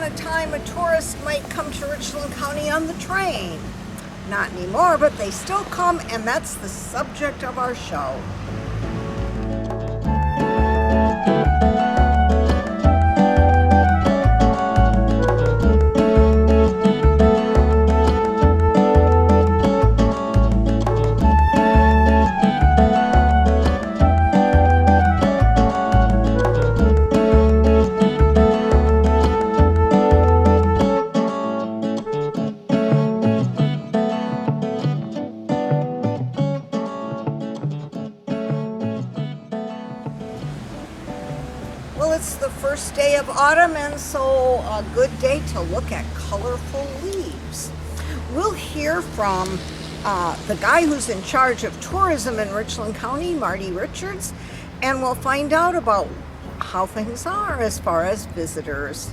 a time a tourist might come to Richland County on the train. Not anymore, but they still come, and that's the subject of our show. It's the first day of autumn, and so a good day to look at colorful leaves. We'll hear from the guy who's in charge of tourism in Richland County, Marty Richards, and we'll find out about how things are as far as visitors.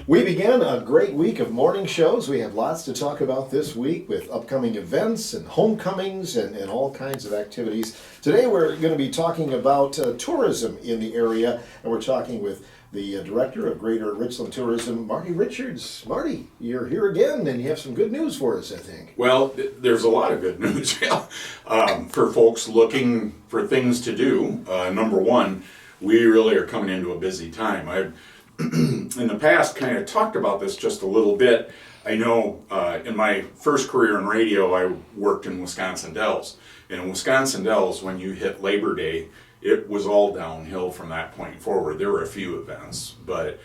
We began a great week of morning shows. We have lots to talk about this week with upcoming events and homecomings and all kinds of activities. Today we're going to be talking about tourism in the area, and we're talking with the Director of Greater Richland Tourism, Marty Richards. Marty, you're here again, and you have some good news for us, I think. Well, there's a lot of good news for folks looking for things to do. Number one, we really are coming into a busy time. I've in the past kind of talked about this just a little bit. I know in my first career in radio, I worked in Wisconsin Dells. And in Wisconsin Dells, when you hit Labor Day, it was all downhill from that point forward. There were a few events, but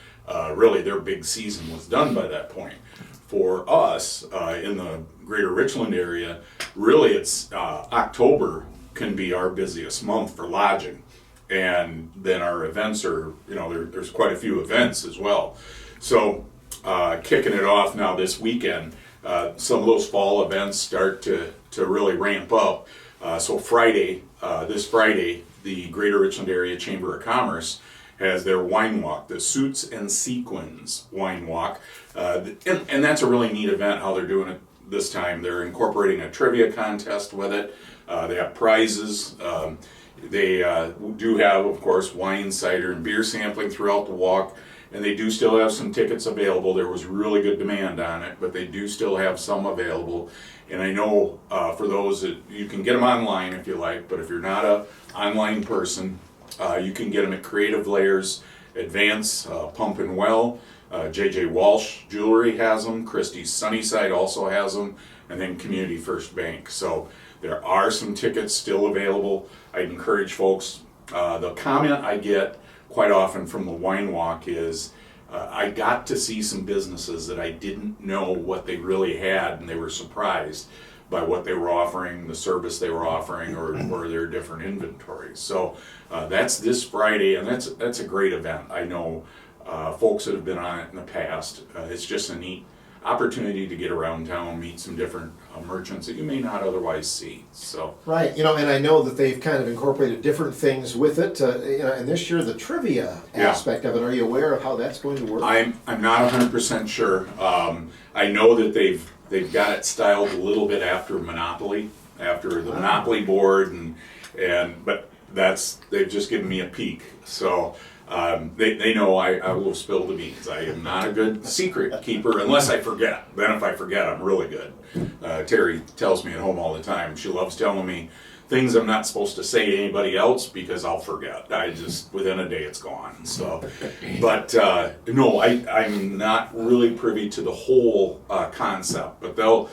really their big season was done by that point. For us in the greater Richland area, really it's October can be our busiest month for lodging. And then our events are, there's quite a few events as well. So kicking it off now this weekend, some of those fall events start to really ramp up. So this Friday, the Greater Richland Area Chamber of Commerce has their wine walk, the Suits and Sequins wine walk. And that's a really neat event how they're doing it this time. They're incorporating a trivia contest with it. They have prizes. They do have, of course, wine, cider, and beer sampling throughout the walk, and they do still have some tickets available. There was really good demand on it, but they do still have some available. And I know for those that you can get them online if you like, but if you're not an online person, you can get them at Creative Layers, Advance, Pump and Well. J.J. Walsh Jewelry has them. Christie's Sunnyside also has them, and then Community First Bank. So there are some tickets still available. I'd encourage folks. The comment I get quite often from the wine walk is, I got to see some businesses that I didn't know what they really had, and they were surprised by what they were offering, the service they were offering, or their different inventories. So that's this Friday, and that's a great event. I know folks that have been on it in the past. It's just a neat opportunity to get around town, meet some different merchants that you may not otherwise see. So right, and I know that they've kind of incorporated different things with it. And this year the trivia aspect of it. Are you aware of how that's going to work? I'm not 100% sure. I know that they've got it styled a little bit after Monopoly, after the Monopoly board, but they've just given me a peek. So. They know I will spill the beans. I am not a good secret keeper unless I forget. Then if I forget, I'm really good. Terry tells me at home all the time. She loves telling me things I'm not supposed to say to anybody else because I'll forget. Within a day it's gone. So, but no, I'm not really privy to the whole concept. But they'll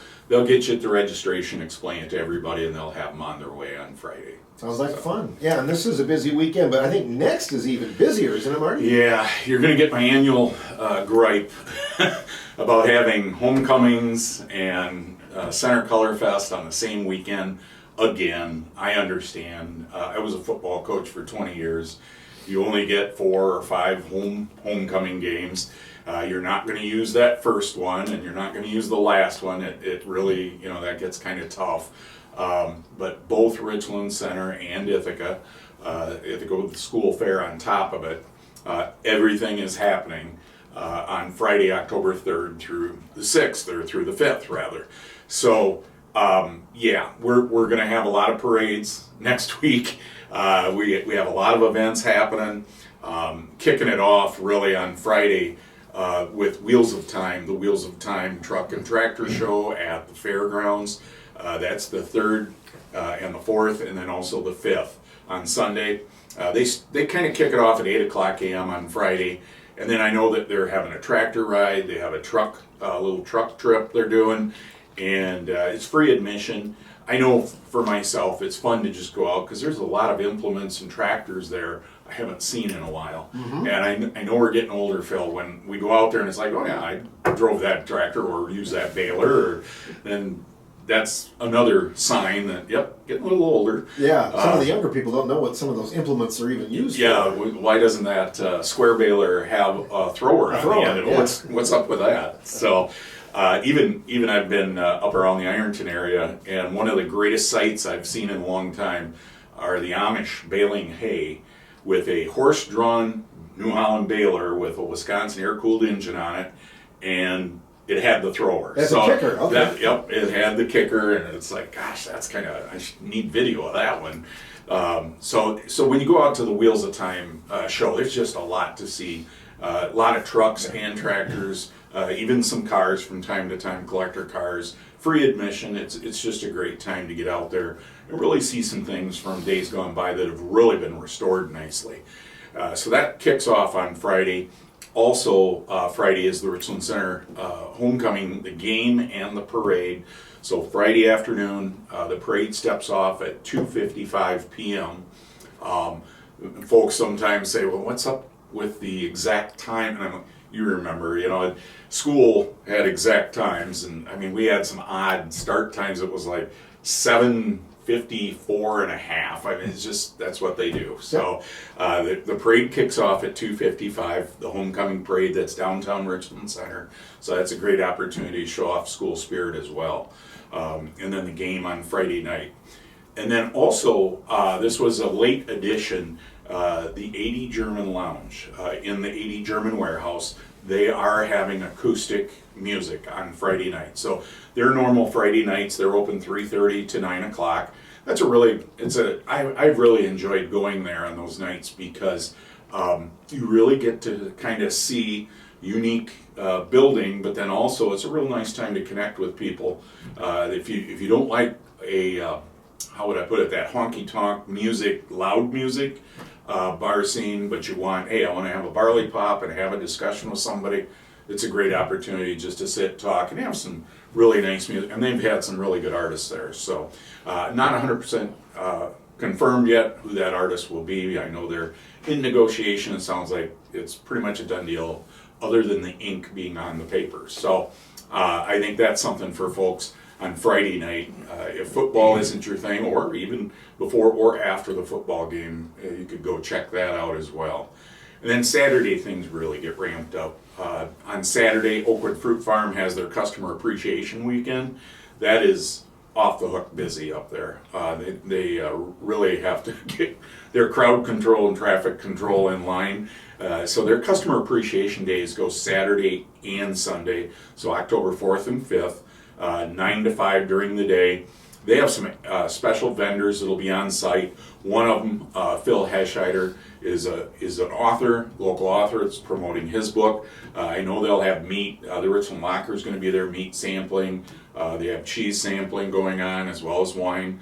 get you at the registration, explain it to everybody, and they'll have them on their way on Friday. Sounds like fun. Yeah, and this is a busy weekend, but I think next is even busier, isn't it, Marty? Yeah, you're going to get my annual gripe about having homecomings and Center Color Fest on the same weekend. Again, I understand. I was a football coach for 20 years. You only get 4 or 5 homecoming games. You're not going to use that first one, and you're not going to use the last one. It really, that gets kind of tough. But both Richland Center and Ithaca with the school fair on top of it, everything is happening on Friday, October 3rd through the 6th, or through the 5th, rather. So Yeah, we're going to have a lot of parades next week. We have a lot of events happening. Kicking it off really on Friday with Wheels of Time, the Wheels of Time Truck and Tractor Show at the fairgrounds. That's the 3rd and the 4th, and then also the 5th on Sunday. They kind of kick it off at 8 o'clock a.m. on Friday, and then I know that they're having a tractor ride. They have a little truck trip they're doing, and it's free admission. I know for myself it's fun to just go out because there's a lot of implements and tractors there I haven't seen in a while. And I know we're getting older, Phil, when we go out there and it's like, oh yeah, I drove that tractor or used that baler, then that's another sign that, yep, getting a little older. Yeah, some of the younger people don't know what some of those implements are even used Yeah, for. why doesn't that square baler have a thrower on the end of it? Yeah. What's up with that? So even I've been up around the Ironton area, and one of the greatest sights I've seen in a long time are the Amish baling hay with a horse-drawn New Holland baler with a Wisconsin air-cooled engine on it, and it had the thrower. That's a kicker, okay. Yep, it had the kicker, and it's like, gosh, that's kind of, I need video of that one. So when you go out to the Wheels of Time show, there's just a lot to see. A lot of trucks and tractors, even some cars from time to time, collector cars, free admission. It's just a great time to get out there and really see some things from days gone by that have really been restored nicely. So that kicks off on Friday. Also, Friday is the Richland Center homecoming, the game and the parade. So Friday afternoon, the parade steps off at 2:55 p.m. Folks sometimes say, well, what's up with the exact time? And I'm like, you remember, school had exact times, and I mean, we had some odd start times. It was like 7:54 and a half. I mean, it's just, that's what they do. So the parade kicks off at 2:55, the homecoming parade that's downtown Richland Center. So that's a great opportunity to show off school spirit as well. And then the game on Friday night. And then also, this was a late addition, the 80 German Lounge in the 80 German warehouse. They are having acoustic music on Friday night. So their normal Friday nights, they're open 3:30 to 9 o'clock. That's I've really enjoyed going there on those nights because you really get to kind of see unique building, but then also it's a real nice time to connect with people. If you don't like how would I put it, that honky-tonk music, loud music, bar scene, but you want, hey, I want to have a barley pop and have a discussion with somebody, it's a great opportunity just to sit, talk, and have some really nice music. And they've had some really good artists there. So not 100% confirmed yet who that artist will be. I know they're in negotiation. It sounds like it's pretty much a done deal other than the ink being on the paper. So I think that's something for folks on Friday night. If football isn't your thing, or even before or after the football game, you could go check that out as well. And then Saturday, things really get ramped up. On Saturday, Oakwood Fruit Farm has their Customer Appreciation Weekend. That is off the hook busy up there. They really have to get their crowd control and traffic control in line. So their Customer Appreciation Days go Saturday and Sunday, so October 4th and 5th. 9 to 5 during the day. They have some special vendors that'll be on site. One of them, Phil Hescheider, is an author, local author. That's promoting his book. I know they'll have meat. The Richland Locker is going to be there, meat sampling. They have cheese sampling going on as well as wine.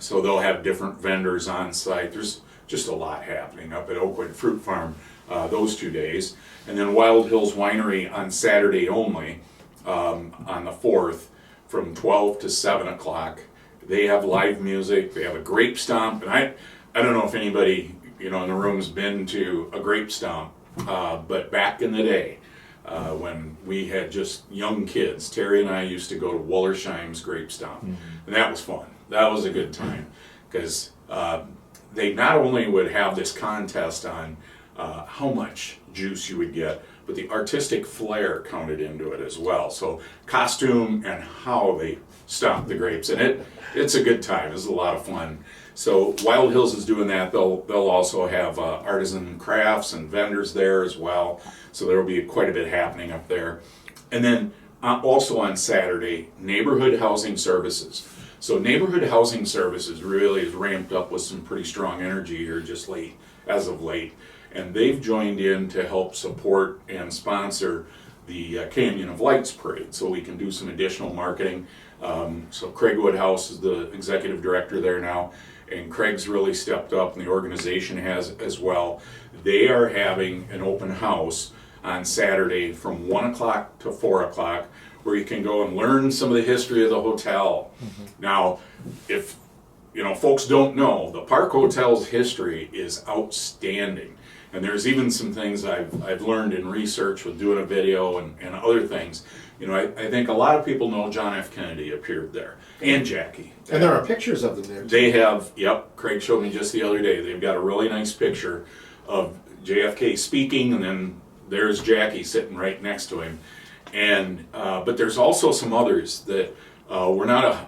So they'll have different vendors on site. There's just a lot happening up at Oakwood Fruit Farm those 2 days. And then Wild Hills Winery on Saturday only. On the 4th from 12 to 7 o'clock. They have live music. They have a grape stomp. And I don't know if anybody in the room's been to a grape stomp, but back in the day when we had just young kids, Terry and I used to go to Wollersheim's grape stomp. And that was fun. That was a good time because they not only would have this contest on how much juice you would get, but the artistic flair counted into it as well. So costume and how they stomp the grapes, and it's a good time. It's a lot of fun. So Wild Hills is doing that. They'll also have artisan crafts and vendors there as well. So there will be quite a bit happening up there. And then also on Saturday, neighborhood housing services. So neighborhood housing services really is ramped up with some pretty strong energy here as of late. And they've joined in to help support and sponsor the Canyon of Lights Parade, so we can do some additional marketing. So Craig Woodhouse is the executive director there now, and Craig's really stepped up, and the organization has as well. They are having an open house on Saturday from 1 o'clock to 4 o'clock, where you can go and learn some of the history of the hotel. Now, if folks don't know, the Park Hotel's history is outstanding. And there's even some things I've learned in research with doing a video and other things. I think a lot of people know John F. Kennedy appeared there, and Jackie. And there are pictures of them there too. They have, yep, Craig showed me just the other day, they've got a really nice picture of JFK speaking, and then there's Jackie sitting right next to him. And but there's also some others that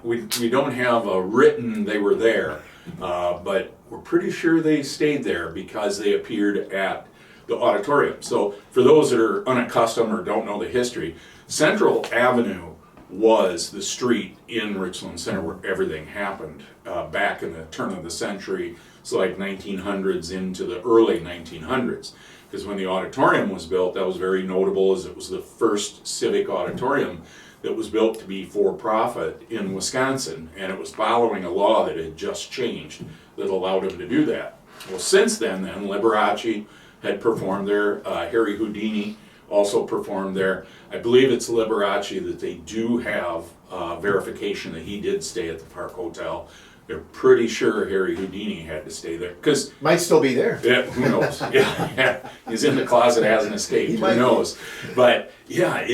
we don't have a written they were there, but we're pretty sure they stayed there because they appeared at the auditorium. So for those that are unaccustomed or don't know the history, Central Avenue was the street in Richland Center where everything happened back in the turn of the century, so like 1900s into the early 1900s. Because when the auditorium was built, that was very notable, as it was the first civic auditorium that was built to be for profit in Wisconsin, and it was following a law that had just changed that allowed him to do that. Well, since then, Liberace had performed there. Harry Houdini also performed there. I believe it's Liberace that they do have verification that he did stay at the Park Hotel. They're pretty sure Harry Houdini had to stay there, because might still be there. Yeah, who knows? Yeah, he's in the closet, hasn't escaped. Who knows? But yeah,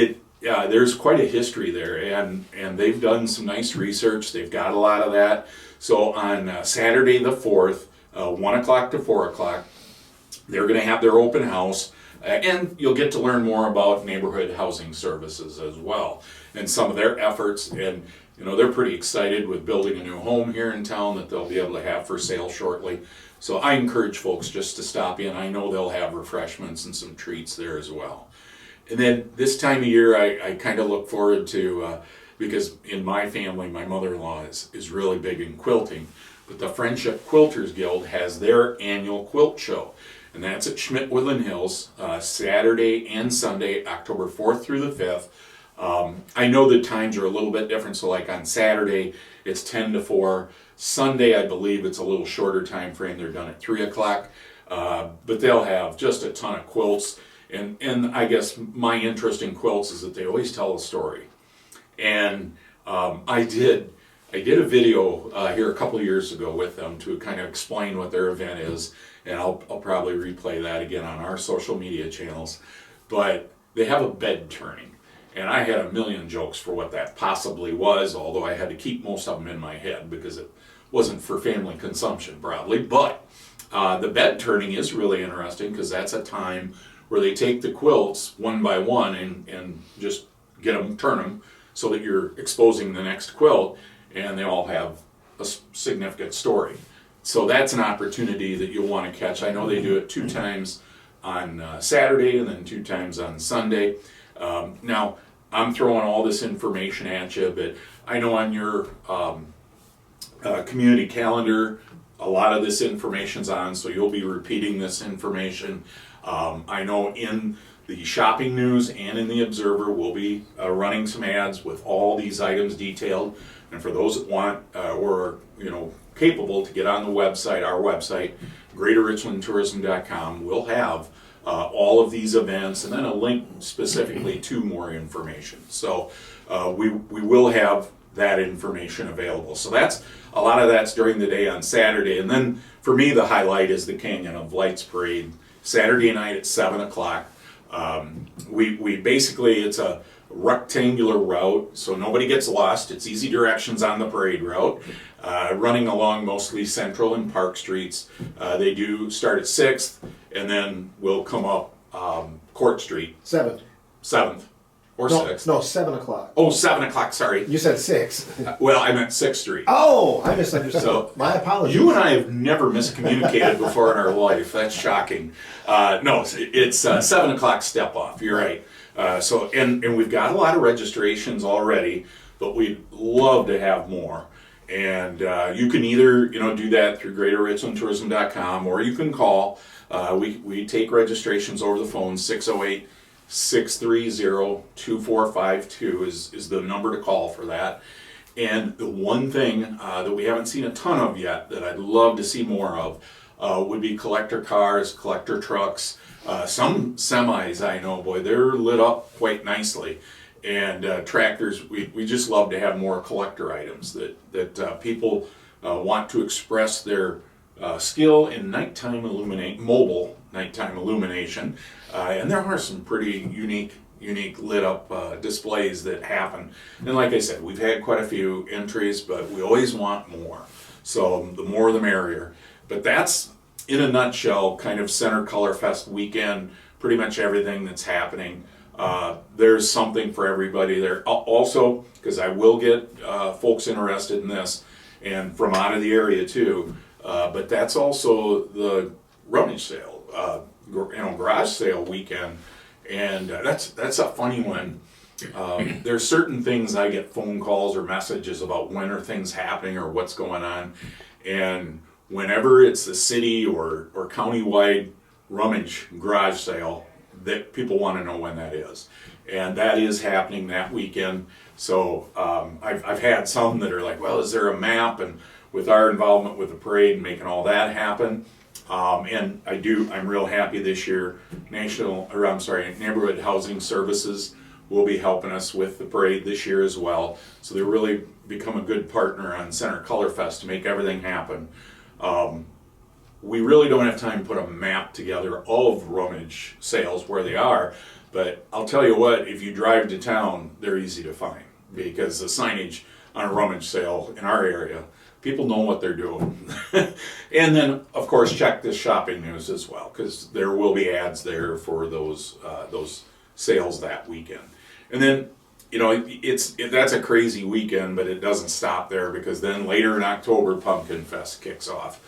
there's quite a history there, and they've done some nice research. They've got a lot of that. So on Saturday the 4th, 1 o'clock to 4 o'clock, they're going to have their open house, and you'll get to learn more about neighborhood housing services as well, and some of their efforts. And they're pretty excited with building a new home here in town that they'll be able to have for sale shortly. So I encourage folks just to stop in. I know they'll have refreshments and some treats there as well. And then this time of year, I kind of look forward to, because in my family, my mother-in-law is really big in quilting, but the Friendship Quilters Guild has their annual quilt show. And that's at Schmidt-Woodland Hills, Saturday and Sunday, October 4th through the 5th. I know the times are a little bit different, so like on Saturday, it's 10 to 4. Sunday, I believe it's a little shorter time frame. They're done at 3 o'clock. But they'll have just a ton of quilts. And I guess my interest in quilts is that they always tell a story. And I did a video here a couple of years ago with them to kind of explain what their event is, and I'll probably replay that again on our social media channels. But they have a bed turning, and I had a million jokes for what that possibly was, although I had to keep most of them in my head because it wasn't for family consumption probably. But the bed turning is really interesting, because that's a time where they take the quilts one by one and just turn them so that you're exposing the next quilt, and they all have a significant story. So that's an opportunity that you'll want to catch. I know they do it 2 times on Saturday and then 2 times on Sunday. Now, I'm throwing all this information at you, but I know on your community calendar, a lot of this information's on, so you'll be repeating this information. I know in the shopping news and in the Observer, we'll be running some ads with all these items detailed. And for those that want or are capable to get on the website, our website, greaterrichlandtourism.com, we'll have all of these events and then a link specifically to more information. So we will have that information available. So a lot of that's during the day on Saturday. And then for me, the highlight is the Canyon of Lights Parade, Saturday night at 7 o'clock. We basically, it's a rectangular route, so nobody gets lost. It's easy directions on the parade route, running along mostly Central and Park Streets. They do start at 6th, and then we'll come up Court Street. 7th. 7th. Or 6th. No, 7 o'clock. Oh, 7 o'clock, sorry. You said 6. Well, I meant 6th Street. Oh, I misunderstood. So, my apologies. You and I have never miscommunicated before in our life. That's shocking. No, it's 7 o'clock step off. You're right. And we've got a lot of registrations already, but we'd love to have more. And you can either do that through GreaterRichlandTourism.com, or you can call. We take registrations over the phone. 608-630-2452 is the number to call for that. And the one thing that we haven't seen a ton of yet that I'd love to see more of would be collector cars, collector trucks. Some semis, I know, boy, they're lit up quite nicely. And tractors, we just love to have more collector items that people want to express their skill in mobile nighttime illumination. And there are some pretty unique lit up displays that happen. And like I said, we've had quite a few entries, but we always want more. So the more the merrier. But that's, in a nutshell, kind of Center Color Fest weekend, pretty much everything that's happening. There's something for everybody there. Also, because I will get folks interested in this, and from out of the area too, but that's also the rummage sale, garage sale weekend. And that's a funny one. There's certain things I get phone calls or messages about when are things happening or what's going on. And whenever it's a city or county-wide rummage garage sale, that people want to know when that is. And that is happening that weekend. So I've had some that are like, well, is there a map? And with our involvement with the parade and making all that happen, and I'm real happy this year. Neighborhood Housing Services will be helping us with the parade this year as well. So they're really become a good partner on Center Color Fest to make everything happen. We really don't have time to put a map together of rummage sales where they are, but I'll tell you what, if you drive to town, they're easy to find because the signage on a rummage sale in our area, people know what they're doing. And then, of course, check the shopping news as well, because there will be ads there for those sales that weekend. And then, that's a crazy weekend, but it doesn't stop there, because then later in October, Pumpkin Fest kicks off.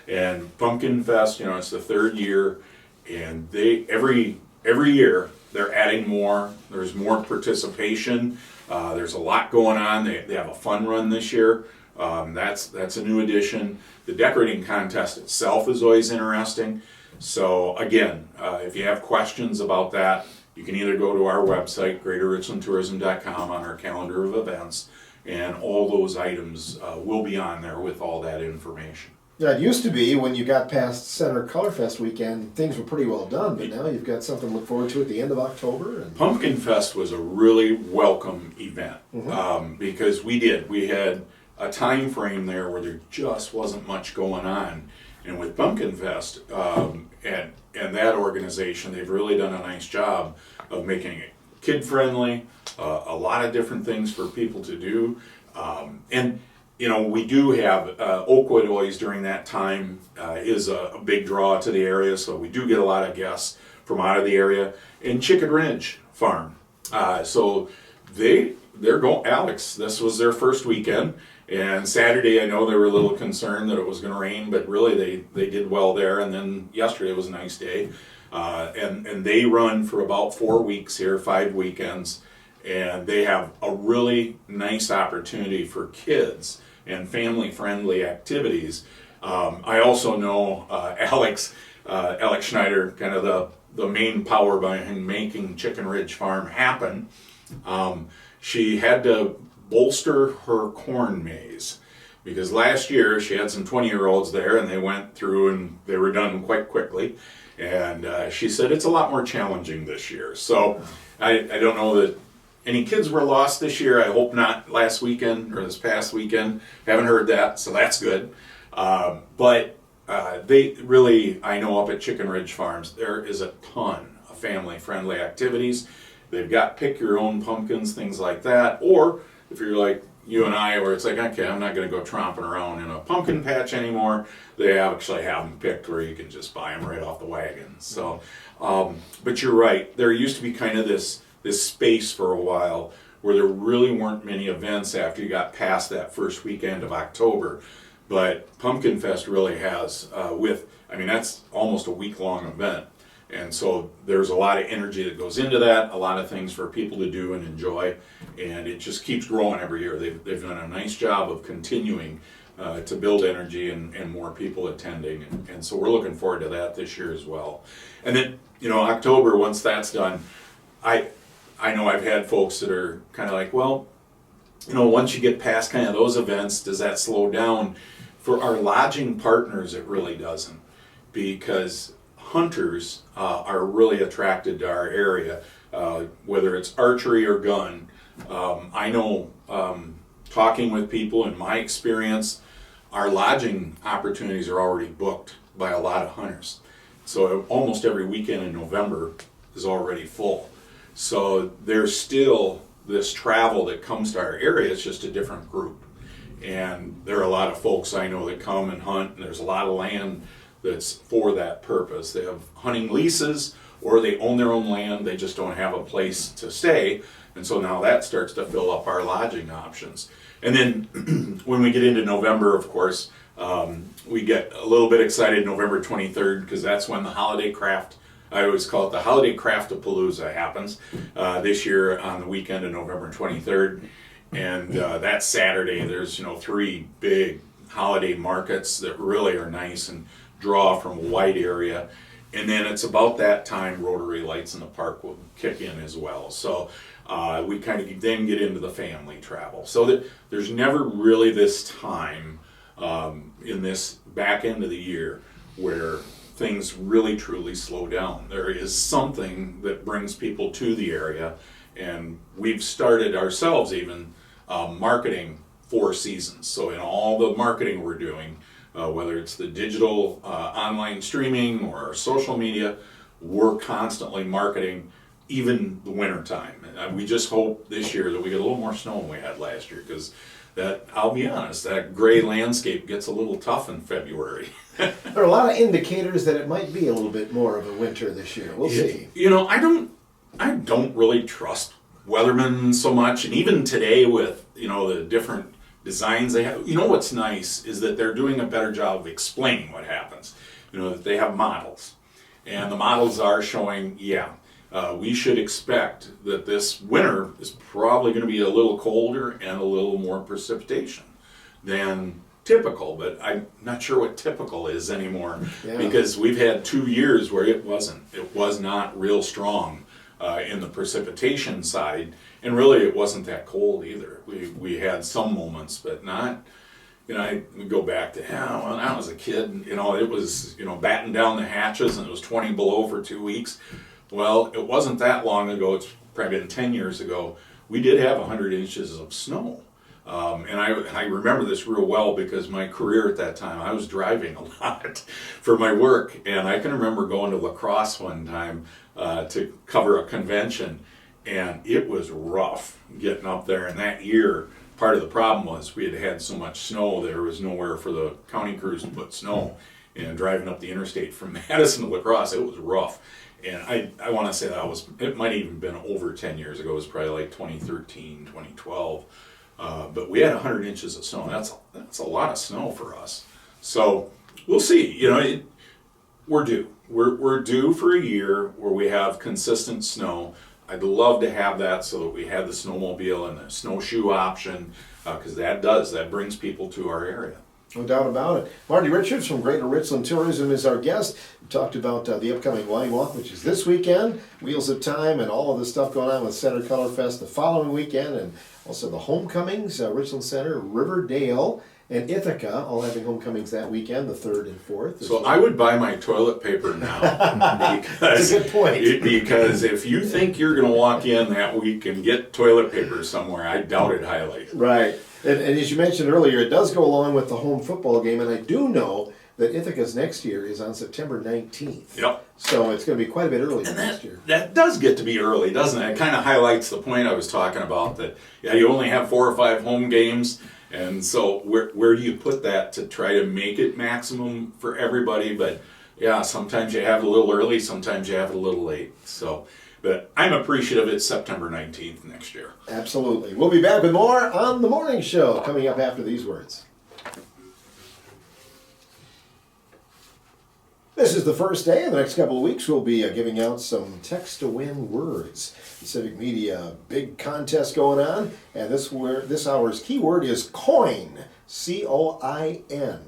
And Pumpkin Fest, it's the third year, and every year they're adding more. There's more participation. There's a lot going on. They have a fun run this year. That's a new addition. The decorating contest itself is always interesting. So again, if you have questions about that, you can either go to our website, GreaterRichlandTourism.com, on our calendar of events, and all those items will be on there with all that information. Yeah, it used to be when you got past Center Color Fest weekend, things were pretty well done, but now you've got something to look forward to at the end of October. And Pumpkin Fest was a really welcome event, because we had a time frame there where there just wasn't much going on. And with Pumpkin Fest and that organization, they've really done a nice job of making it kid-friendly, a lot of different things for people to do. And we do have Oakwood always during that time is a big draw to the area, so we do get a lot of guests from out of the area. And Chicken Ridge Farm, so they're going. Alex, this was their first weekend, and Saturday I know they were a little concerned that it was going to rain, but really they did well there. And then yesterday was a nice day, and they run for about 4 weeks here, 5 weekends. And they have a really nice opportunity for kids and family-friendly activities. I also know Alex Schneider, kind of the main power behind making Chicken Ridge Farm happen. She had to bolster her corn maze, because last year she had some 20-year-olds there, and they went through and they were done quite quickly. And she said it's a lot more challenging this year. So I don't know that any kids were lost this year. I hope not last weekend or this past weekend. Haven't heard that, so that's good. But they really, I know up at Chicken Ridge Farms, there is a ton of family-friendly activities. They've got pick your own pumpkins, things like that. Or if you're like you and I, where it's like, okay, I'm not going to go tromping around in a pumpkin patch anymore, they actually have them picked where you can just buy them right off the wagon. So, but you're right. There used to be kind of this space for a while where there really weren't many events after you got past that first weekend of October. But Pumpkin Fest really has, that's almost a week-long event. And so there's a lot of energy that goes into that, a lot of things for people to do and enjoy, and it just keeps growing every year. They've done a nice job of continuing to build energy and more people attending, and so we're looking forward to that this year as well. And then, October, once that's done, I know I've had folks that are kind of like, well, once you get past kind of those events, does that slow down? For our lodging partners, it really doesn't, because hunters are really attracted to our area, whether it's archery or gun. I know, talking with people, in my experience, our lodging opportunities are already booked by a lot of hunters. So almost every weekend in November is already full. So there's still this travel that comes to our area. It's just a different group. And there are a lot of folks I know that come and hunt, and there's a lot of land that's for that purpose. They have hunting leases, or they own their own land, they just don't have a place to stay. And so now that starts to fill up our lodging options. And then when we get into November, of course, we get a little bit excited November 23rd, because that's when the holiday craft, I always call it the holiday craft-a-palooza, happens this year on the weekend of November 23rd. And that Saturday, there's 3 big holiday markets that really are nice and draw from a wide area. And then it's about that time Rotary Lights in the Park will kick in as well. So we kind of then get into the family travel. So that there's never really this time in this back end of the year where things really truly slow down. There is something that brings people to the area, and we've started ourselves even marketing 4 seasons. So in all the marketing we're doing, whether it's the digital online streaming or our social media, we're constantly marketing even the winter time. And we just hope this year that we get a little more snow than we had last year, because that, I'll be honest, that gray landscape gets a little tough in February. There are a lot of indicators that it might be a little bit more of a winter this year. We'll see. I don't really trust weathermen so much, and even today with the different designs they have. What's nice is that they're doing a better job of explaining what happens. That they have models, and the models are showing, we should expect that this winter is probably going to be a little colder and a little more precipitation than typical, but I'm not sure what typical is anymore, because we've had 2 years where it was not real strong in the precipitation side, and really it wasn't that cold either. We had some moments, but not, I go back to, when I was a kid, it was, batten down the hatches and it was 20 below for 2 weeks. Well, it wasn't that long ago, it's probably been 10 years ago, we did have 100 inches of snow. And I remember this real well because my career at that time, I was driving a lot for my work, and I can remember going to La Crosse one time to cover a convention, and it was rough getting up there. And that year, part of the problem was we had had so much snow, there was nowhere for the county crews to put snow. And driving up the interstate from Madison to La Crosse, it was rough. And I want to say it might have even been over 10 years ago. It was probably like 2013, 2012. But we had 100 inches of snow. That's a lot of snow for us. So we'll see. We're due. We're due for a year where we have consistent snow. I'd love to have that so that we have the snowmobile and the snowshoe option, because that brings people to our area. No doubt about it. Marty Richards from Greater Richland Tourism is our guest. We talked about the upcoming Wine Walk, which is this weekend, Wheels of Time, and all of the stuff going on with Center Color Fest the following weekend, and also the homecomings, Richland Center, Riverdale, and Ithaca, all having homecomings that weekend, the 3rd and 4th. So I would buy my toilet paper now. Because, that's a good point. Because if you think you're going to walk in that week and get toilet paper somewhere, I doubt it highly. Right. And as you mentioned earlier, it does go along with the home football game, and I do know that Ithaca's next year is on September 19th. Yep. So it's going to be quite a bit earlier next year. That does get to be early, doesn't it? It kind of highlights the point I was talking about, that, you only have 4 or 5 home games, and so where do you put that to try to make it maximum for everybody? But, sometimes you have it a little early, sometimes you have it a little late. So, but I'm appreciative it's September 19th next year. Absolutely. We'll be back with more on The Morning Show coming up after these words. This is the first day. In the next couple of weeks, we'll be giving out some text-to-win words. The Civic Media big contest going on, and this hour's keyword is coin, C-O-I-N.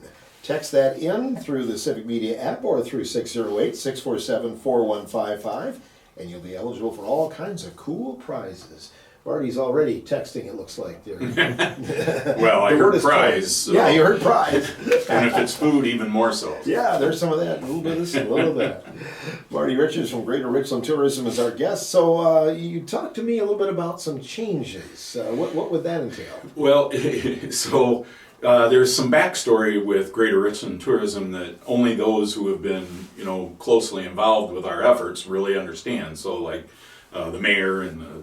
Text that in through the Civic Media app or through 608-647-4155, and you'll be eligible for all kinds of cool prizes. Marty's already texting, it looks like. There. Well, I heard prize. So. Yeah, you heard prize. And if it's food, even more so. Yeah, there's some of that, a little bit of this, a little of that. Marty Richards from Greater Richland Tourism is our guest. So you talked to me a little bit about some changes. What would that entail? Well, so there's some backstory with Greater Richland Tourism that only those who have been, closely involved with our efforts really understand. So like the mayor and the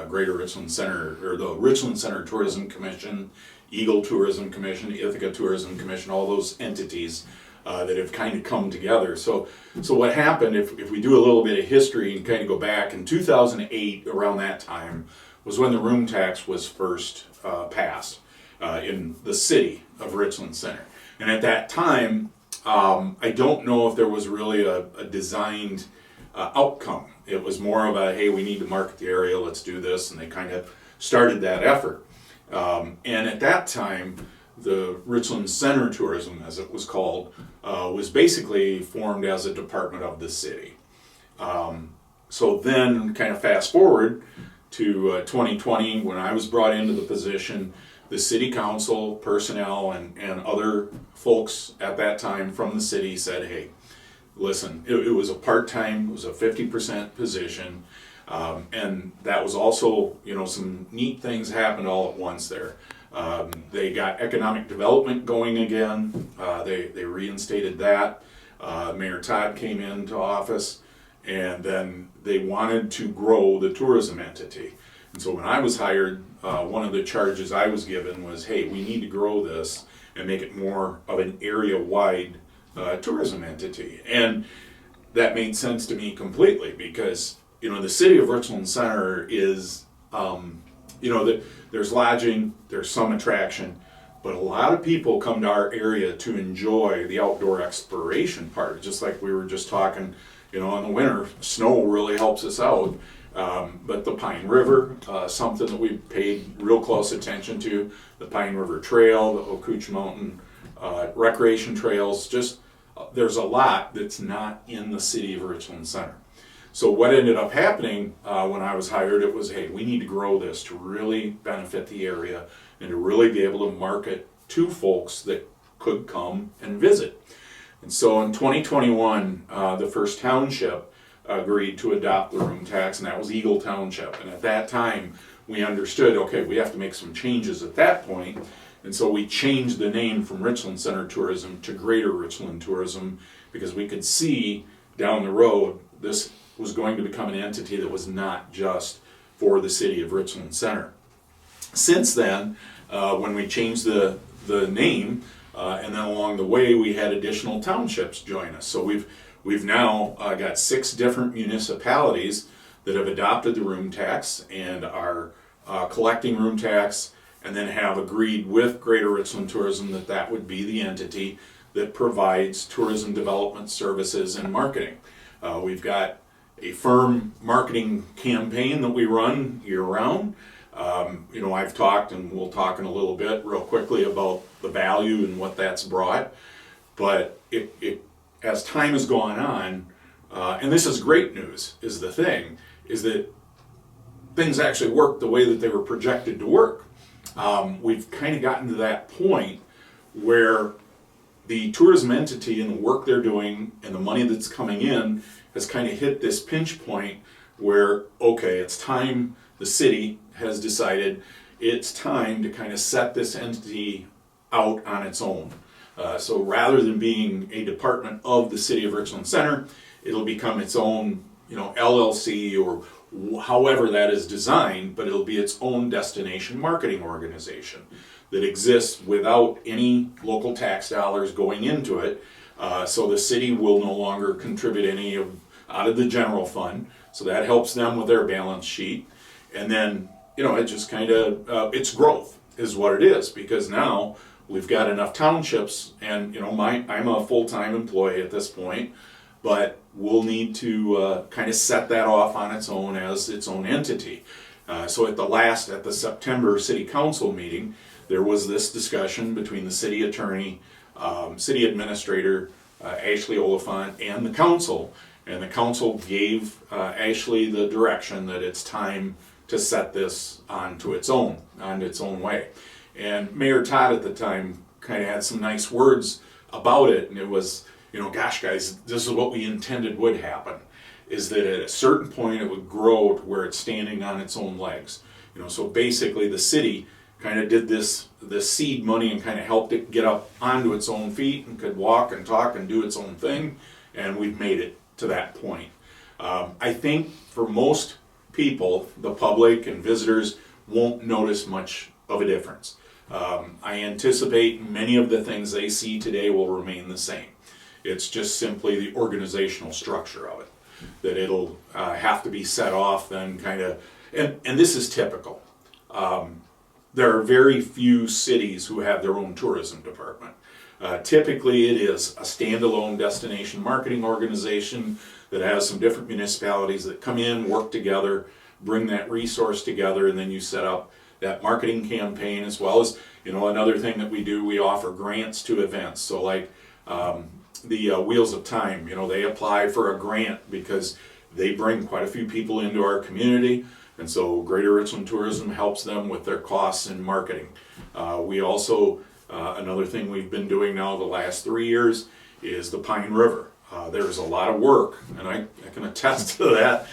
Greater Richland Center, or the Richland Center Tourism Commission, Eagle Tourism Commission, Ithaca Tourism Commission, all those entities that have kind of come together. So what happened, if we do a little bit of history and kind of go back, in 2008, around that time, was when the room tax was first passed in the city of Richland Center. And at that time, I don't know if there was really a designed outcome. It was more of a, hey, we need to market the area, let's do this, and they kind of started that effort. And at that time, the Richland Center Tourism, as it was called, was basically formed as a department of the city. So then, kind of fast forward to 2020, when I was brought into the position, the city council, personnel, and other folks at that time from the city said, hey, listen, it was a part-time, it was a 50% position, and that was also, some neat things happened all at once there. They got economic development going again. They reinstated that. Mayor Todd came into office, and then they wanted to grow the tourism entity. And so when I was hired, one of the charges I was given was, hey, we need to grow this and make it more of an area-wide tourism entity. And that made sense to me completely because, the city of Richland Center is, there's lodging, there's some attraction, but a lot of people come to our area to enjoy the outdoor exploration part, just like we were just talking, in the winter, snow really helps us out. But the Pine River, something that we paid real close attention to, the Pine River Trail, the Ocooch Mountain recreation trails, just there's a lot that's not in the city of Richland Center. So what ended up happening when I was hired, it was, hey, we need to grow this to really benefit the area and to really be able to market to folks that could come and visit. And so in 2021, the first township agreed to adopt the room tax, and that was Eagle Township. And at that time, we understood, okay, we have to make some changes at that point. And so we changed the name from Richland Center Tourism to Greater Richland Tourism because we could see down the road this was going to become an entity that was not just for the city of Richland Center. Since then, when we changed the name, and then along the way we had additional townships join us. So we've now got 6 different municipalities that have adopted the room tax and are collecting room tax, and then have agreed with Greater Richland Tourism that would be the entity that provides tourism development services and marketing. We've got a firm marketing campaign that we run year-round. I've talked, and we'll talk in a little bit real quickly about the value and what that's brought. But as time has gone on, and this is great news, is that things actually work the way that they were projected to work. We've kind of gotten to that point where the tourism entity and the work they're doing and the money that's coming in has kind of hit this pinch point where, okay, it's time, the city has decided it's time to kind of set this entity out on its own. So rather than being a department of the city of Richland Center, it'll become its own, LLC or however that is designed, but it'll be its own destination marketing organization that exists without any local tax dollars going into it. So the city will no longer contribute any out of the general fund. So that helps them with their balance sheet. And then, it just kind of, it's growth is what it is, because now we've got enough townships, and I'm a full-time employee at this point, but we'll need to kind of set that off on its own as its own entity. So at the September City Council meeting, there was this discussion between the city attorney, city administrator, Ashley Oliphant, and the council. And the council gave Ashley the direction that it's time to set this onto its own way. And Mayor Todd at the time kind of had some nice words about it, and it was, gosh guys, this is what we intended would happen, is that at a certain point it would grow to where it's standing on its own legs. So basically the city kind of did this seed money and kind of helped it get up onto its own feet and could walk and talk and do its own thing, and we've made it to that point. I think for most people, the public and visitors won't notice much of a difference. I anticipate many of the things they see today will remain the same. It's just simply the organizational structure of it, that it'll have to be set off then kind of, and this is typical. There are very few cities who have their own tourism department. Typically it is a standalone destination marketing organization that has some different municipalities that come in, work together, bring that resource together, and then you set up that marketing campaign, as well as, another thing that we do, we offer grants to events. So like the Wheels of Time, they apply for a grant because they bring quite a few people into our community, and so Greater Richland Tourism helps them with their costs in marketing. We also, another thing we've been doing now the last 3 years is the Pine River. There's a lot of work, and I can attest to that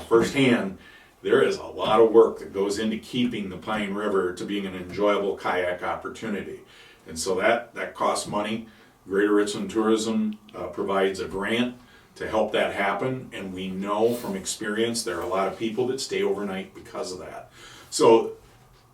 firsthand. There is a lot of work that goes into keeping the Pine River to being an enjoyable kayak opportunity. And so that costs money. Greater Richland Tourism provides a grant to help that happen, and we know from experience there are a lot of people that stay overnight because of that. So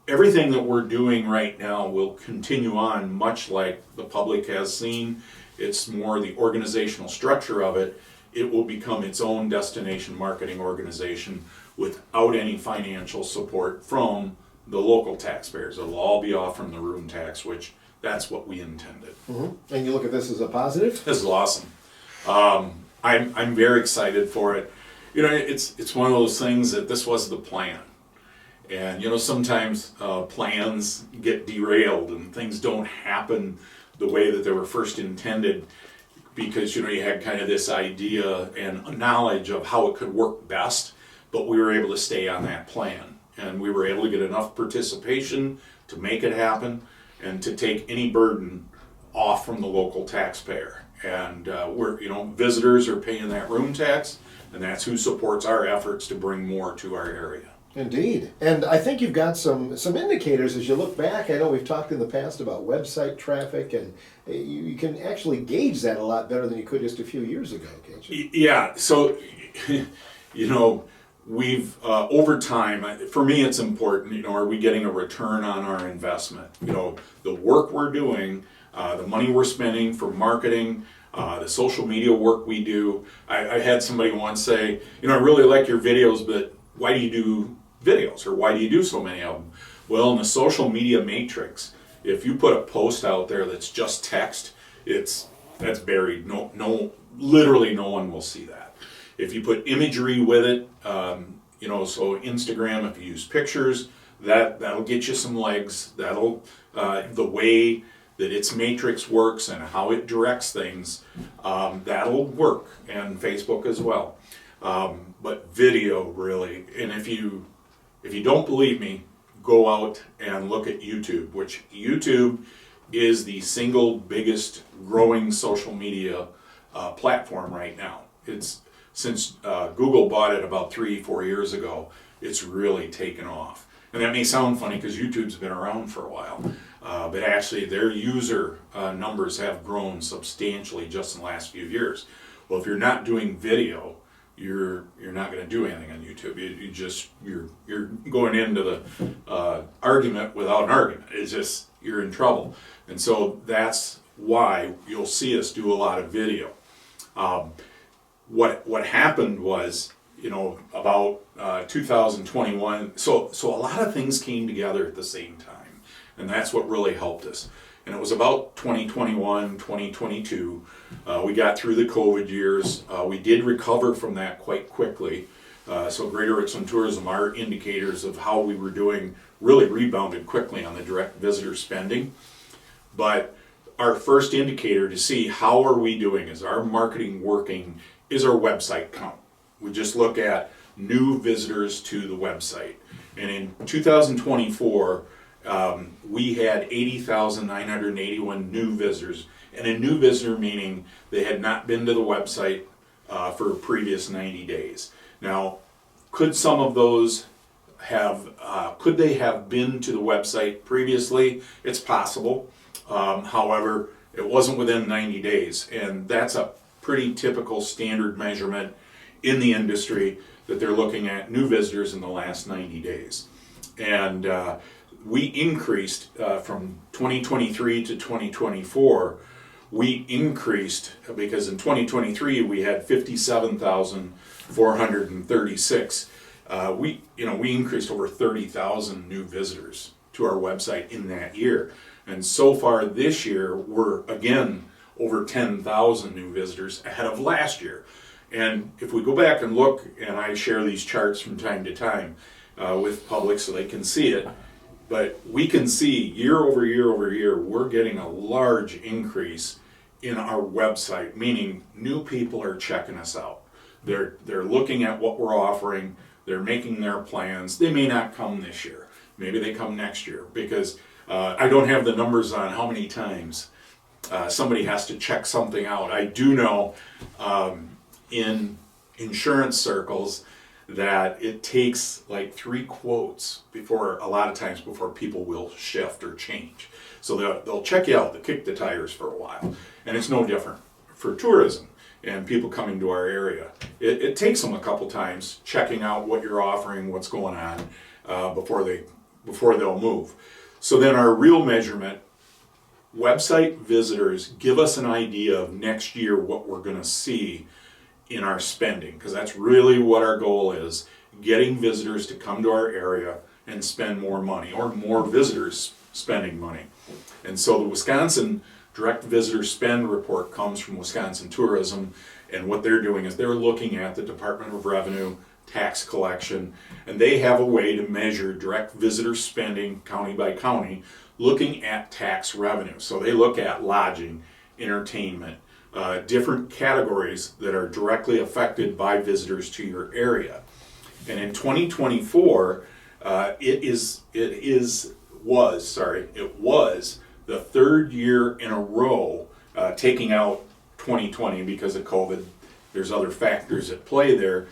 everything that we're doing right now will continue on much like the public has seen. It's more the organizational structure of it. It will become its own destination marketing organization without any financial support from the local taxpayers. It'll all be off from the room tax, which that's what we intended. Mm-hmm. And you look at this as a positive? This is awesome. I'm very excited for it. It's one of those things that this was the plan. And sometimes plans get derailed and things don't happen the way that they were first intended, because you had kind of this idea and knowledge of how it could work best, but we were able to stay on that plan, and we were able to get enough participation to make it happen and to take any burden off from the local taxpayer. And visitors are paying that room tax, and that's who supports our efforts to bring more to our area. Indeed. And I think you've got some indicators as you look back. I know we've talked in the past about website traffic, and you can actually gauge that a lot better than you could just a few years ago, can't you? Yeah. So, we've, over time, for me it's important, are we getting a return on our investment? The work we're doing, the money we're spending for marketing, the social media work we do. I had somebody once say, I really like your videos, but why do you do videos, or why do you do so many of them? Well, in the social media matrix, if you put a post out there that's just text, that's buried. Literally no one will see that. If you put imagery with it, so Instagram, if you use pictures, that'll get you some legs. That'll the way that its matrix works and how it directs things, that'll work, and Facebook as well. But video really, and if you don't believe me, go out and look at YouTube, which YouTube is the single biggest growing social media platform right now. It's since Google bought it about 3-4 years ago, it's really taken off. And that may sound funny because YouTube's been around for a while, but actually their user numbers have grown substantially just in the last few years. Well, if you're not doing video, you're not going to do anything on YouTube. You're going into the argument without an argument. It's just, you're in trouble. And so that's why you'll see us do a lot of video. What happened was, about 2021, so a lot of things came together at the same time, and that's what really helped us. and it was about 2021, 2022. We got through the COVID years. We did recover from that quite quickly. So Greater Richland Tourism, our indicators of how we were doing really rebounded quickly on the direct visitor spending. But our first indicator to see how are we doing, is our marketing working, is our website count. We just look at new visitors to the website. And in 2024, we had 80,981 new visitors. And a new visitor meaning they had not been to the website for previous 90 days. Now, could some of those could they have been to the website previously? It's possible. However, it wasn't within 90 days. And that's a pretty typical standard measurement in the industry, that they're looking at new visitors in the last 90 days. And we increased from 2023 to 2024. We increased because in 2023 we had 57,436. We increased over 30,000 new visitors to our website in that year. And so far this year, we're again over 10,000 new visitors ahead of last year. And if we go back and look, and I share these charts from time to time with public so they can see it, but we can see year over year over year, we're getting a large increase in our website, meaning new people are checking us out. They're looking at what we're offering, they're making their plans. They may not come this year, maybe they come next year, because I don't have the numbers on how many times somebody has to check something out. I do know in insurance circles that it takes like 3 quotes a lot of times before people will shift or change. So they'll check you out, they'll kick the tires for a while. And it's no different for tourism and people coming to our area. It takes them a couple times checking out what you're offering, what's going on, before they'll move. So then our real measurement, website visitors give us an idea of next year what we're going to see in our spending, because that's really what our goal is, getting visitors to come to our area and spend more money, or more visitors spending money. And so the Wisconsin Direct Visitor Spend Report comes from Wisconsin Tourism, and what they're doing is they're looking at the Department of Revenue tax collection, and they have a way to measure direct visitor spending county by county, looking at tax revenue. So they look at lodging, entertainment, different categories that are directly affected by visitors to your area. And in 2024, it was the 3rd year in a row, taking out 2020 because of COVID. There's other factors at play there.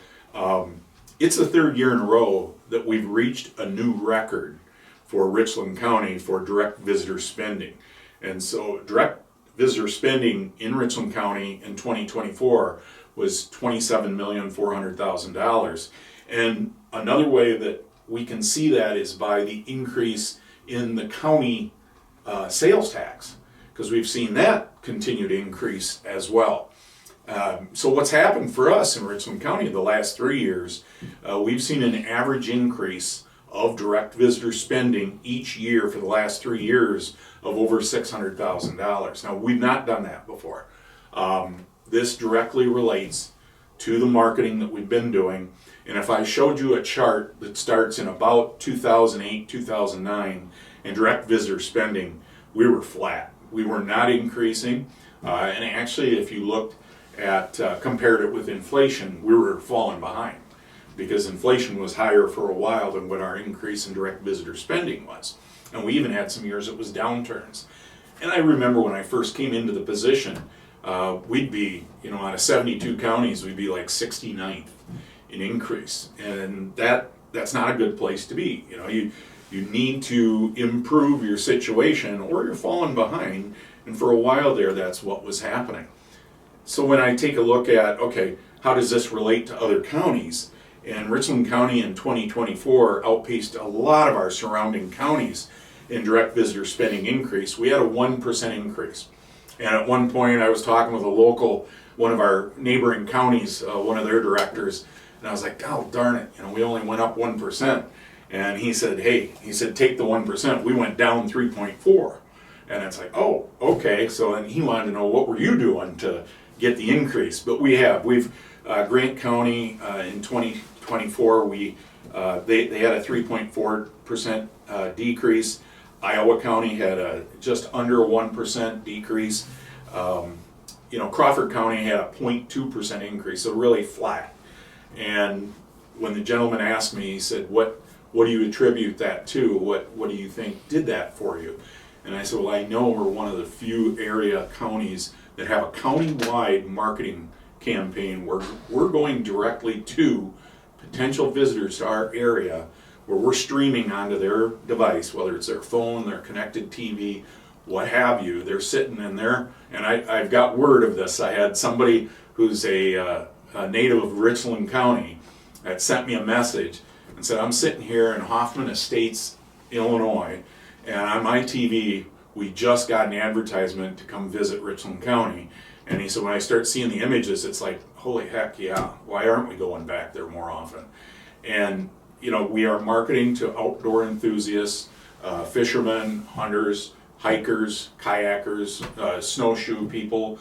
It's the 3rd year in a row that we've reached a new record for Richland County for direct visitor spending. And so direct visitor spending in Richland County in 2024 was $27,400,000. And another way that we can see that is by the increase in the county sales tax, because we've seen that continue to increase as well. So what's happened for us in Richland County the last 3 years, we've seen an average increase of direct visitor spending each year for the last 3 years of over $600,000. Now, we've not done that before. This directly relates to the marketing that we've been doing. And if I showed you a chart that starts in about 2008, 2009, and direct visitor spending, we were flat. We were not increasing. And actually, if you looked at compared it with inflation, we were falling behind, because inflation was higher for a while than what our increase in direct visitor spending was. And we even had some years it was downturns. And I remember when I first came into the position, we'd be, out of 72 counties, we'd be like 69th in increase. And that's not a good place to be. You need to improve your situation or you're falling behind. And for a while there, that's what was happening. So when I take a look at, okay, how does this relate to other counties? And Richland County in 2024 outpaced a lot of our surrounding counties in direct visitor spending increase. We had a 1% increase. And at one point I was talking with one of our neighboring counties, one of their directors, and I was like, oh, darn it, we only went up 1%. And he said, take the 1%. We went down 3.4. And it's like, oh, okay. So then he wanted to know, what were you doing to get the increase? But we've Grant County in 2024, they had a 3.4% decrease. Iowa County had a just under a 1% decrease. Crawford County had a 0.2% increase, so really flat. And when the gentleman asked me, he said, what do you attribute that to? What do you think did that for you? And I said, well, I know we're one of the few area counties that have a county-wide marketing campaign where we're going directly to potential visitors to our area, where we're streaming onto their device, whether it's their phone, their connected TV, what have you. They're sitting in there, and I've got word of this. I had somebody who's a native of Richland County that sent me a message and said, I'm sitting here in Hoffman Estates, Illinois, and on my TV, we just got an advertisement to come visit Richland County. And he said, when I start seeing the images, it's like, holy heck, yeah, why aren't we going back there more often? And, we are marketing to outdoor enthusiasts, fishermen, hunters, hikers, kayakers, snowshoe people,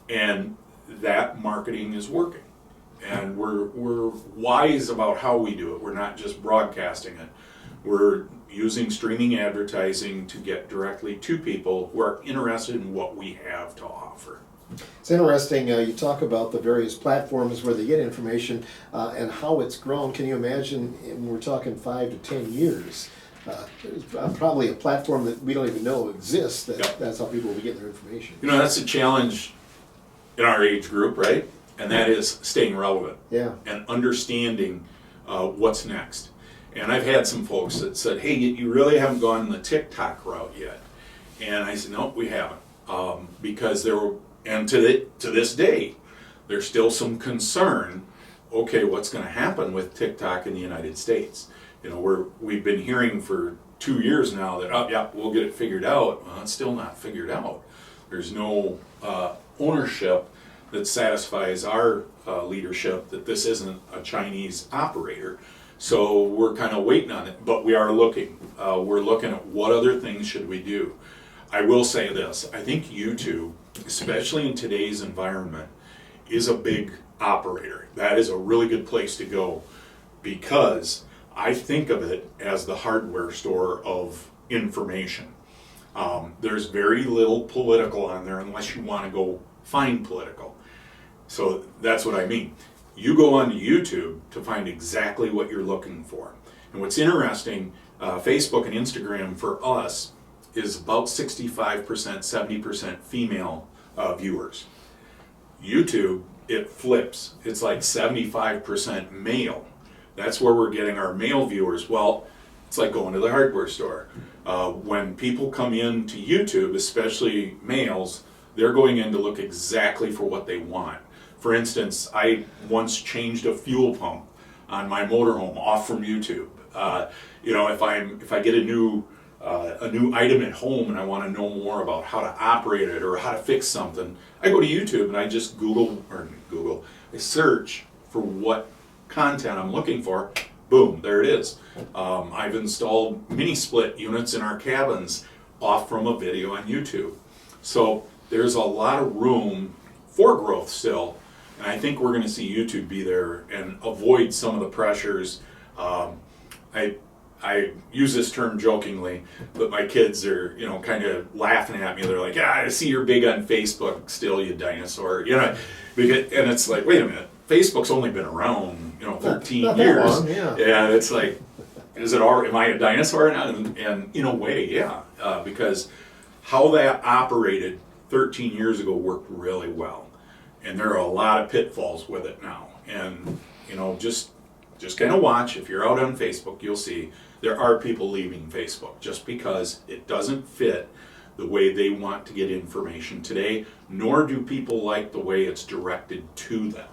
and that marketing is working. And we're wise about how we do it. We're not just broadcasting it. We're using streaming advertising to get directly to people who are interested in what we have to offer. It's interesting, you talk about the various platforms where they get information and how it's grown. Can you imagine, when we're talking 5 to 10 years, there's probably a platform that we don't even know exists, that's how people will be getting their information. That's a challenge in our age group, right? And that is staying relevant and understanding what's next. And I've had some folks that said, hey, you really haven't gone the TikTok route yet. And I said, no, we haven't. Because and to this day, there's still some concern, okay, what's going to happen with TikTok in the United States? We've been hearing for 2 years now that, we'll get it figured out. Well, it's still not figured out. There's no ownership that satisfies our leadership that this isn't a Chinese operator. So we're kind of waiting on it, but we are looking. We're looking at what other things should we do. I will say this, I think YouTube, especially in today's environment, is a big operator. That is a really good place to go because I think of it as the hardware store of information. There's very little political on there unless you want to go find political. So that's what I mean. You go onto YouTube to find exactly what you're looking for. And what's interesting, Facebook and Instagram for us is about 65%, 70% female viewers. YouTube, it flips. It's like 75% male. That's where we're getting our male viewers. Well, it's like going to the hardware store. When people come in to YouTube, especially males, they're going in to look exactly for what they want. For instance, I once changed a fuel pump on my motorhome off from YouTube. If I get a new item at home and I want to know more about how to operate it or how to fix something, I go to YouTube and I just I search for what content I'm looking for. Boom, there it is. I've installed mini split units in our cabins off from a video on YouTube. So there's a lot of room for growth still, and I think we're going to see YouTube be there and avoid some of the pressures. I use this term jokingly, but my kids are, kind of laughing at me. They're like, I see you're big on Facebook still, you dinosaur. And it's like, wait a minute, Facebook's only been around, 13 not years. Long, yeah. And it's like, am I a dinosaur now? And in a way, yeah, because how that operated 13 years ago worked really well. And there are a lot of pitfalls with it now. And, just kind of watch. If you're out on Facebook, you'll see there are people leaving Facebook just because it doesn't fit the way they want to get information today, nor do people like the way it's directed to them.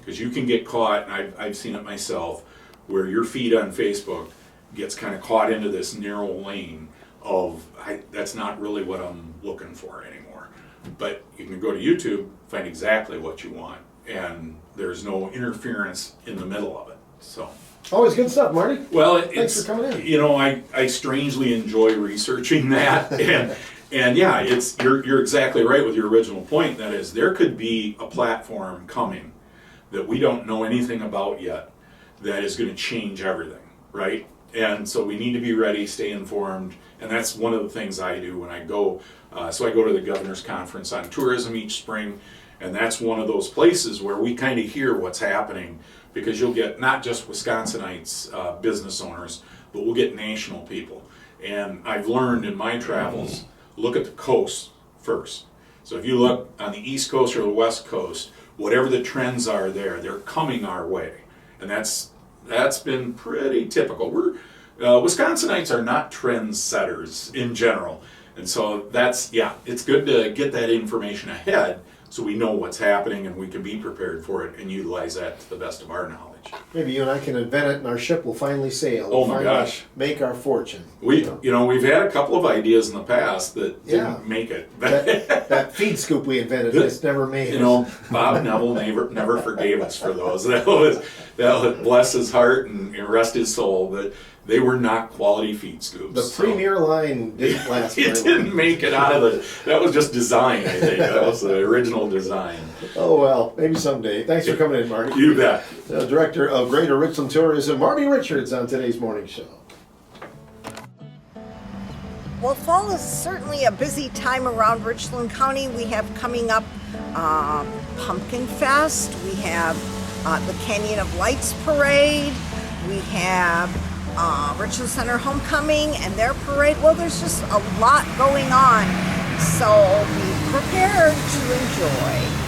Because you can get caught, and I've seen it myself, where your feed on Facebook gets kind of caught into this narrow lane of, that's not really what I'm looking for anymore. But you can go to YouTube, find exactly what you want, and there's no interference in the middle of it. So Always good stuff, Marty. well, Thanks for coming in. I strangely enjoy researching that, And yeah, you're exactly right with your original point. That is, there could be a platform coming that we don't know anything about yet that is going to change everything, right? And so we need to be ready, stay informed, and that's one of the things I do when I go. So I go to the Governor's Conference on Tourism each spring, and that's one of those places where we kind of hear what's happening, because you'll get not just Wisconsinites, business owners, but we'll get national people. And I've learned in my travels, look at the coast first. So if you look on the East Coast or the West Coast, whatever the trends are there, they're coming our way. And that's been pretty typical. Wisconsinites are not trend setters in general. And so it's good to get that information ahead so we know what's happening and we can be prepared for it and utilize that to the best of our knowledge. Maybe you and I can invent it and our ship will finally sail. Oh We'll my finally gosh. make our fortune. We've had a couple of ideas in the past that Yeah. didn't make it. That feed scoop we invented just never made it. Bob Neville never forgave us for those. That was bless his heart and rest his soul, but they were not quality feed scoops. The premier line didn't last very It long. didn't make it out of that was just design, I think. That was the original design. Oh well, maybe someday. Thanks for coming in, Marty. You bet. Director of Greater Richland Tourism, Marty Richards, on today's morning show. Well, fall is certainly a busy time around Richland County. We have coming up Pumpkin Fest. We have the Canyon of Lights Parade. We have Richland Center Homecoming and their parade. Well, there's just a lot going on. So be prepared to enjoy.